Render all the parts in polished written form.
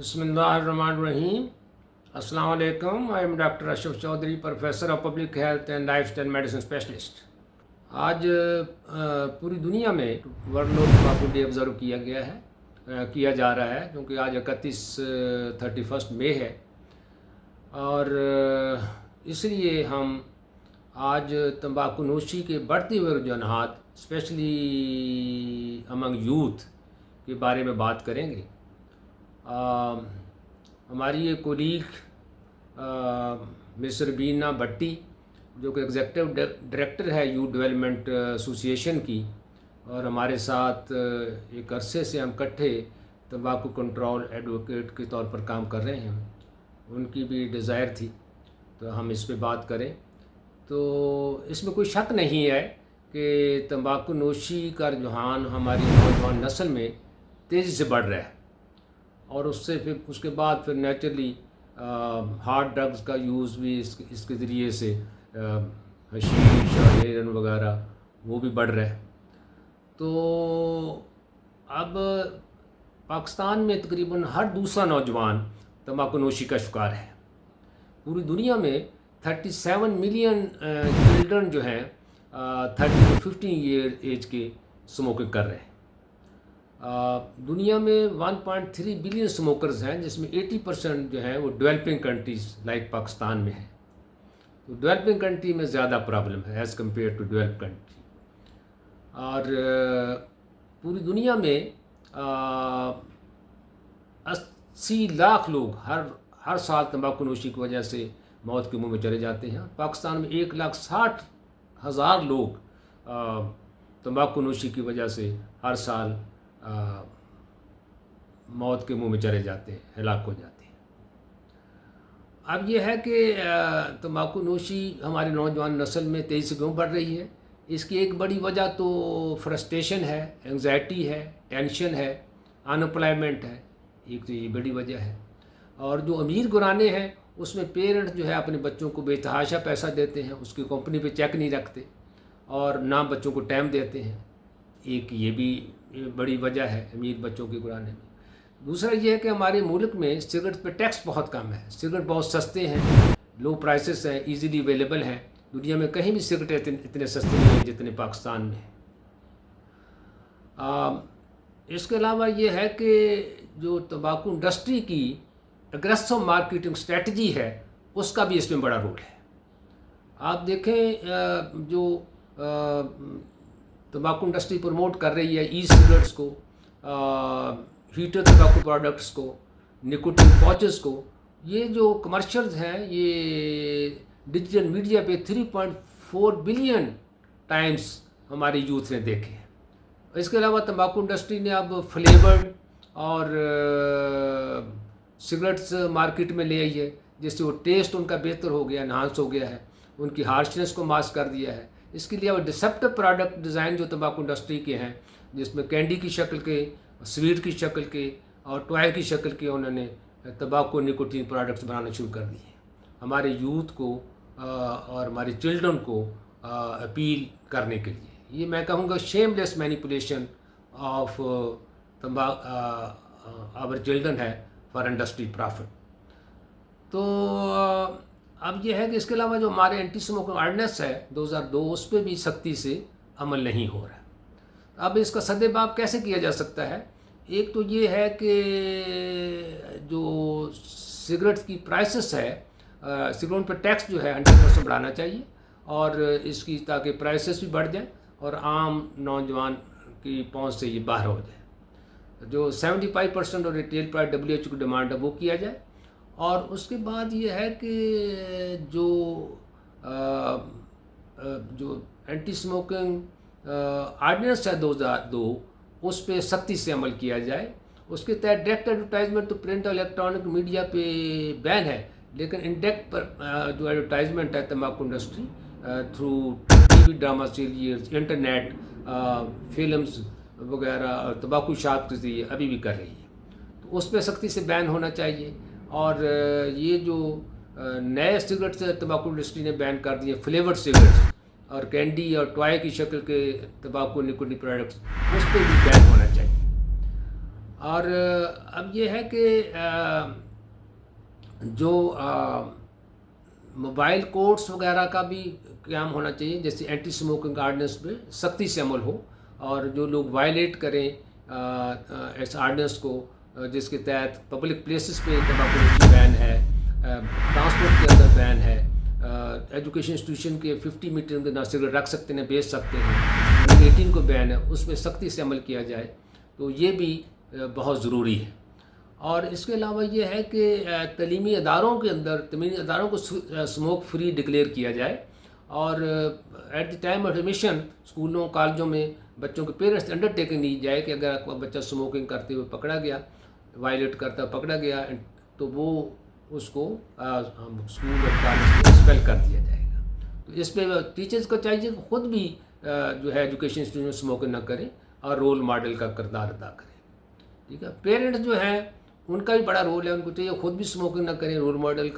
بسم اللہ الرحمن الرحیم. السلام علیکم. I am doctor Ashraf Chaudhry, professor of public health and lifestyle medicine specialist. آج پوری دنیا میں world no tobacco day observe کیا جا رہا ہے, کیونکہ آج 31 مئی ہے, اور اس لیے ہم آج تمباکو نوشی کے بڑھتے ہوئے رجحانات اسپیشلی امنگ یوتھ کے بارے میں بات کریں گے. ہماری ایک کولیگ مسٹر بینا بھٹی, جو کہ ایگزیکٹو ڈائریکٹر ہے یوتھ ڈیولپمنٹ ایسوسی ایشن کی, اور ہمارے ساتھ ایک عرصے سے ہم اکٹھے تمباکو کنٹرول ایڈوکیٹ کے طور پر کام کر رہے ہیں. ان کی بھی ڈیزائر تھی تو ہم اس پہ بات کریں. تو اس میں کوئی شک نہیں ہے کہ تمباکو نوشی کا رجحان ہماری نوجوان نسل میں تیزی سے بڑھ رہا ہے, اور اس کے بعد پھر نیچرلی ہارڈ ڈرگز کا یوز بھی اس کے ذریعے سے حشیش اور ہیرن وغیرہ وہ بھی بڑھ رہا ہے. تو اب پاکستان میں تقریباً ہر دوسرا نوجوان تمباکو نوشی کا شکار ہے. پوری دنیا میں 37 ملین چلڈرن جو ہیں 30 to 15 ایئر ایج کے اسموکنگ کر رہے ہیں. دنیا میں 1.3 بلین اسموکرز ہیں, جس میں 80% جو ہیں وہ ڈیولپنگ کنٹریز لائک پاکستان میں ہیں. تو ڈیولپنگ کنٹری میں زیادہ پرابلم ہے as compare to develop country. اور پوری دنیا میں 80 لاکھ لوگ ہر سال تمباکو نوشی کی وجہ سے موت کے منہ میں چلے جاتے ہیں. پاکستان میں 1,60,000 لوگ تمباکو نوشی کی وجہ سے ہر سال موت کے منہ میں چلے جاتے ہیں, ہلاک ہو جاتے ہیں. اب یہ ہے کہ تمباکو نوشی ہماری نوجوان نسل میں تیزی سے کیوں بڑھ رہی ہے. اس کی ایک بڑی وجہ تو فرسٹریشن ہے, انگزائٹی ہے, ٹینشن ہے, ان امپلائمنٹ ہے. ایک تو یہ بڑی وجہ ہے. اور جو امیر گھرانے ہیں اس میں پیرنٹ جو ہے اپنے بچوں کو بے تحاشا پیسہ دیتے ہیں, اس کی کمپنی پہ چیک نہیں رکھتے اور نہ بچوں کو ٹائم دیتے ہیں. ایک یہ بھی بڑی وجہ ہے امیر بچوں کے گھرانے میں. دوسرا یہ ہے کہ ہمارے ملک میں سگریٹ پہ ٹیکس بہت کم ہے. سگریٹ بہت سستے ہیں, لو پرائسز ہیں, ایزیلی اویلیبل ہیں. دنیا میں کہیں بھی سگریٹ اتنے سستے نہیں ہیں جتنے پاکستان میں ہیں. اس کے علاوہ یہ ہے کہ جو تمباکو انڈسٹری کی اگریسو مارکیٹنگ اسٹریٹجی ہے اس کا بھی اس میں بڑا رول ہے. آپ دیکھیں جو تمباکو انڈسٹری پروموٹ کر رہی ہے ای سگریٹس کو, ہیٹر تمباکو پروڈکٹس کو, نکوٹین پاچز کو, یہ جو کمرشلز ہیں یہ ڈیجیٹل میڈیا پہ 3.4 بلین ٹائمز ہمارے یوتھ نے دیکھے. اس کے علاوہ تمباکو انڈسٹری نے اب فلیورڈ اور سگریٹس مارکیٹ میں لے آئی ہے, جس سے وہ ٹیسٹ ان کا بہتر ہو گیا, انہانس ہو گیا ہے, ان کی ہارشنس کو ماسک کر دیا ہے. اس کے لیے وہ ڈسپٹو پروڈکٹ ڈیزائن جو تمباکو انڈسٹری کے ہیں, جس میں کینڈی کی شکل کے, سویٹ کی شکل کے اور ٹوائے کی شکل کے انہوں نے تمباکو نکوٹین پروڈکٹس بنانا شروع کر دیے ہیں ہمارے یوتھ کو اور ہمارے چلڈرن کو اپیل کرنے کے لیے. یہ میں کہوں گا شیم لیس مینیپولیشن آف آور چلڈرن ہے فار انڈسٹری پرافٹ. تو اب یہ ہے کہ اس کے علاوہ جو ہمارے اینٹی اسموکنگ آرڈیننس ہے 2002 اس پہ بھی سختی سے عمل نہیں ہو رہا. اب اس کا سدباب کیسے کیا جا سکتا ہے؟ ایک تو یہ ہے کہ جو سگریٹ کی پرائسز ہے, سگریٹ پہ ٹیکس جو ہے 100% بڑھانا چاہیے, اور اس کی تاکہ پرائسز بھی بڑھ جائیں اور عام نوجوان کی پہنچ سے یہ باہر ہو جائے. جو 75% اور ریٹیل پرائس WHO کی ڈیمانڈ ہے وہ کیا جائے. اور اس کے بعد یہ ہے کہ جو اینٹی اسموکنگ آرڈیننس ہے 2002 اس پہ سختی سے عمل کیا جائے. اس کے تحت ڈائریکٹ ایڈورٹائزمنٹ تو پرنٹ اور الیکٹرانک میڈیا پہ بین ہے, لیکن انڈائریکٹ پر جو ایڈورٹائزمنٹ ہے تمباکو industry through T V drama series, internet, films وغیرہ, تمباکو شاپ کے ذریعے ابھی بھی کر رہی ہے. تو اس پہ سختی سے بین ہونا چاہیے. اور یہ جو نئے سگریٹس تمباکو انڈسٹری نے بین کر دیے, فلیورڈ سگریٹس اور کینڈی اور ٹوائے کی شکل کے تمباکو نکوٹین پروڈکٹس, اس پہ بھی بین ہونا چاہیے. اور اب یہ ہے کہ جو موبائل کورٹس وغیرہ کا بھی قیام ہونا چاہیے، جیسے اینٹی اسموکنگ آرڈیننس پہ سختی سے عمل ہو، اور جو لوگ وائلیٹ کریں اس آرڈیننس کو، جس کے تحت پبلک پلیسز پہ تمباکو نوشی بین ہے، ٹرانسپورٹ کے اندر بین ہے، ایجوکیشن انسٹیٹیوشن کے 50 میٹر کے اندر سگریٹ رکھ سکتے ہیں، بیچ سکتے ہیں، 18 کو بین ہے، اس پہ سختی سے عمل کیا جائے، تو یہ بھی بہت ضروری ہے۔ اور اس کے علاوہ یہ ہے کہ تعلیمی اداروں کے اندر تعلیمی اداروں کو اسموک فری ڈکلیئر کیا جائے، اور at the time of admission اسکولوں کالجوں میں بچوں کے پیرنٹس انڈر ٹیکنگ لی جائے کہ اگر کوئی بچہ اسموکنگ کرتے ہوئے پکڑا گیا، وائلیٹ کرتا ہوئے پکڑا گیا، تو وہ اس کو اسکول اور کالج سے ایکسپیل کر دیا جائے گا۔ تو اس پہ ٹیچرز کو چاہیے کہ خود بھی جو ہے ایجوکیشن انسٹیٹیوشن میں اسموکنگ نہ کریں اور رول ماڈل کا کردار ادا کریں، ٹھیک ہے۔ پیرنٹس جو ہیں ان کا بھی بڑا رول ہے، ان کو چاہیے خود بھی اسموکنگ نہ کریں، رول ماڈل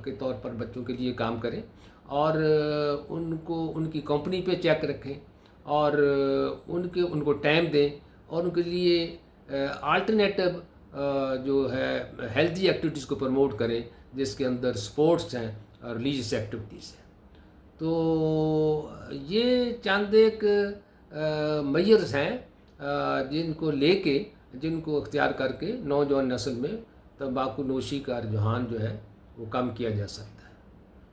کے طور پر بچوں کے لیے کام کریں، اور ان کی کمپنی پہ چیک رکھیں، اور ان کو ٹائم دیں، اور ان کے لیے آلٹرنیٹو جو ہے ہیلتھی ایکٹیویٹیز کو پروموٹ کریں، جس کے اندر سپورٹس ہیں اور ریلیجیس ایکٹیویٹیز ہیں۔ تو یہ چند ایک میئرز ہیں جن کو اختیار کر کے نوجوان نسل میں تمباکو نوشی کا رجحان جو ہے وہ کم کیا جا سکتا ہے۔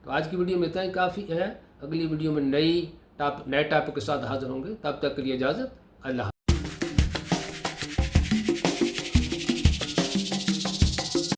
تو آج کی ویڈیو میں اتنا ہی کافی ہے، اگلی ویڈیو میں نئے ٹاپک کے ساتھ حاضر ہوں گے، تب تک کے لیے اجازت، اللہ حافظ۔